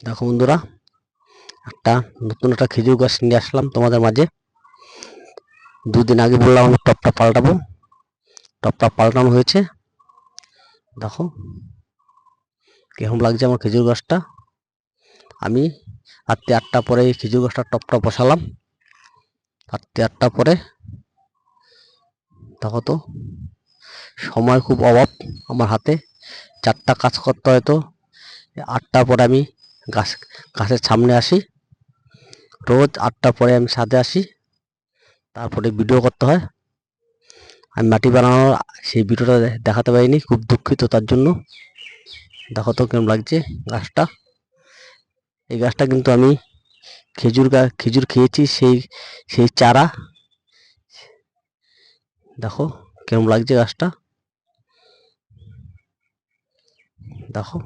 দেখো বন্ধুরা, নতুন একটা খেজুর গাছ নিয়ে আসলাম তোমাদের মাঝে। দুদিন আগে বললাম আমি টপটা পাল্টাবো, টপটা পাল্টানো হয়েছে। দেখো কেমন লাগছে আমার খেজুর গাছটা। আমি রাত্রি 8টা পরে এই খেজুর গাছটার টপটা বসালাম। রাত্রি 8টা পরে দেখো তো, সময় খুব অভাব আমার হাতে, 4টা কাজ করতে হয়। তো 8টার পরে আমি গাছের সামনে আসি। রোজ 8টার পরে আমি ছাদে আসি, তারপরে ভিডিও করতে হয়। আমি মাটি বানানোর সেই ভিডিওটা দেখাতে পারিনি, খুব দুঃখিত তার জন্য। দেখো তো কেমন লাগছে গাছটা। এই গাছটা কিন্তু আমি খেজুর খেয়েছি, সেই চারা। দেখো কেমন লাগছে গাছটা, দেখো।